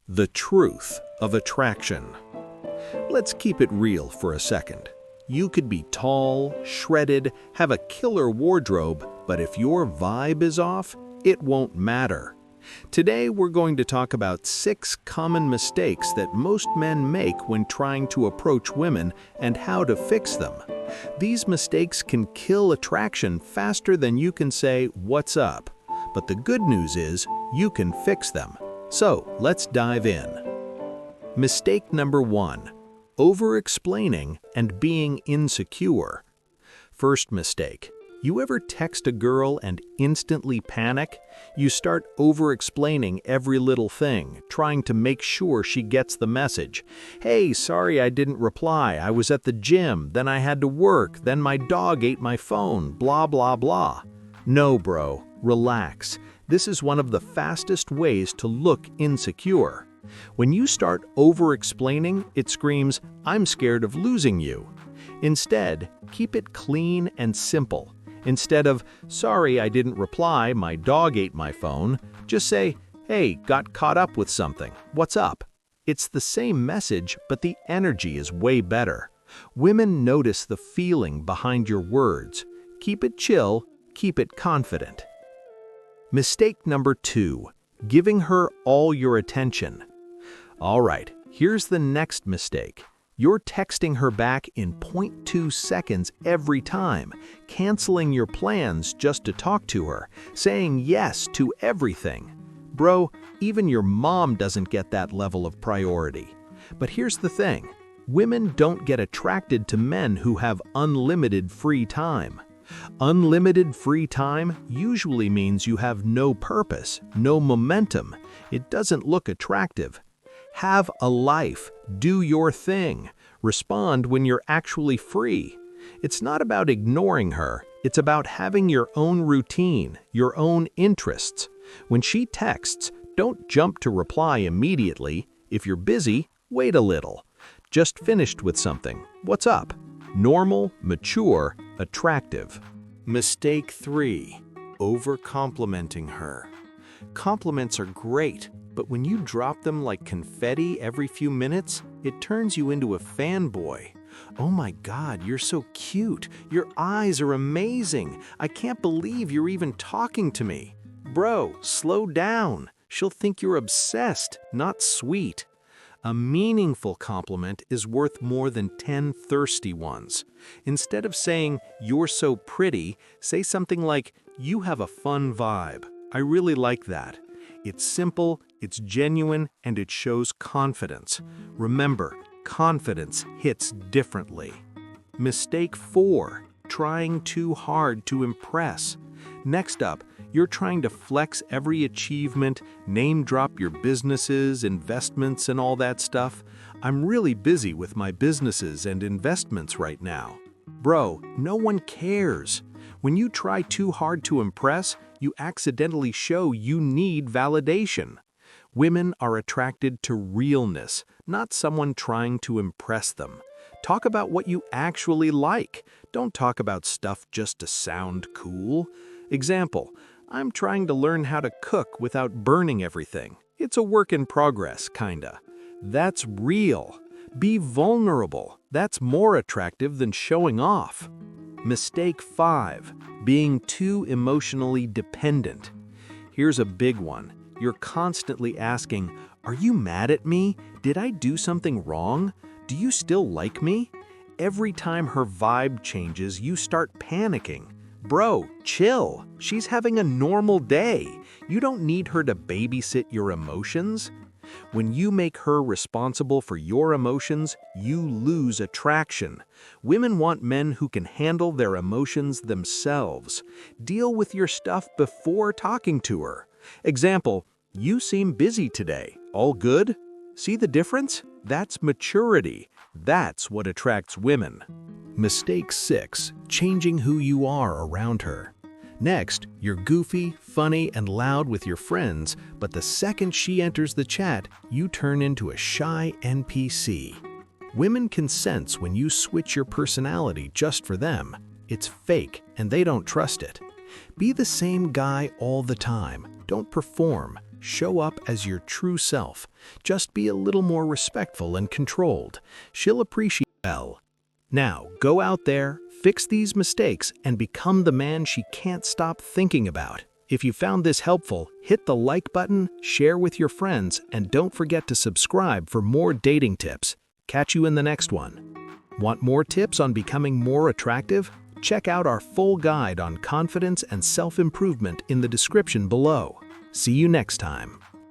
The truth of attraction. Let's keep it real for a second. You could be tall, shredded, have a killer wardrobe, but if your vibe is off, it won't matter. Today we're going to talk about 6 common mistakes that most men make when trying to approach women and how to fix them. These mistakes can kill attraction faster than you can say, "What's up?" But the good news is, you can fix them. So, let's dive in. Mistake number 1. Over-explaining and being insecure. First mistake. You ever text a girl and instantly panic? You start over-explaining every little thing, trying to make sure she gets the message. "Hey, sorry I didn't reply. I was at the gym, then I had to work, then my dog ate my phone, blah blah blah." No, bro, relax. This is one of the fastest ways to look insecure. When you start over-explaining, it screams, "I'm scared of losing you." Instead, keep it clean and simple. Instead of, "Sorry I didn't reply, my dog ate my phone," just say, "Hey, got caught up with something. What's up?" It's the same message, but the energy is way better. Women notice the feeling behind your words. Keep it chill, keep it confident. Mistake number 2. Giving her all your attention. All right, here's the next mistake. You're texting her back in 0.2 seconds every time, canceling your plans just to talk to her, saying yes to everything. Bro, even your mom doesn't get that level of priority. But here's the thing. Women don't get attracted to men who have unlimited free time. Unlimited free time usually means you have no purpose, no momentum. It doesn't look attractive. Have a life. Do your thing. Respond when you're actually free. It's not about ignoring her. It's about having your own routine, your own interests. When she texts, don't jump to reply immediately. If you're busy, wait a little. Just finished with something. What's up? Normal, mature, attractive. Mistake 3. Over-complimenting her. Compliments are great, but when you drop them like confetti every few minutes, it turns you into a fanboy. "Oh my God, you're so cute. Your eyes are amazing. I can't believe you're even talking to me." Bro, slow down. She'll think you're obsessed, not sweet. A meaningful compliment is worth more than 10 thirsty ones. Instead of saying, "You're so pretty," say something like, "You have a fun vibe. I really like that." It's simple, it's genuine, and it shows confidence. Remember, confidence hits differently. Mistake 4. Trying too hard to impress. Next up, you're trying to flex every achievement, name drop your businesses, investments, and all that stuff. "I'm really busy with my businesses and investments right now." Bro, no one cares. When you try too hard to impress, you accidentally show you need validation. Women are attracted to realness, not someone trying to impress them. Talk about what you actually like. Don't talk about stuff just to sound cool. Example, "I'm trying to learn how to cook without burning everything. It's a work in progress, kinda." That's real. Be vulnerable. That's more attractive than showing off. Mistake 5. Being too emotionally dependent. Here's a big one. You're constantly asking, "Are you mad at me? Did I do something wrong? Do you still like me?" Every time her vibe changes, you start panicking. Bro, chill. She's having a normal day. You don't need her to babysit your emotions. When you make her responsible for your emotions, you lose attraction. Women want men who can handle their emotions themselves. Deal with your stuff before talking to her. Example, "You seem busy today. All good?" See the difference? That's maturity. That's what attracts women. Mistake 6. Changing who you are around her. Next, you're goofy, funny, and loud with your friends, but the second she enters the chat, you turn into a shy NPC. Women can sense when you switch your personality just for them. It's fake, and they don't trust it. Be the same guy all the time. Don't perform. Show up as your true self. Just be a little more respectful and controlled. She'll appreciate it well. Now, go out there, fix these mistakes, and become the man she can't stop thinking about. If you found this helpful, hit the like button, share with your friends, and don't forget to subscribe for more dating tips. Catch you in the next one. Want more tips on becoming more attractive? Check out our full guide on confidence and self-improvement in the description below. See you next time.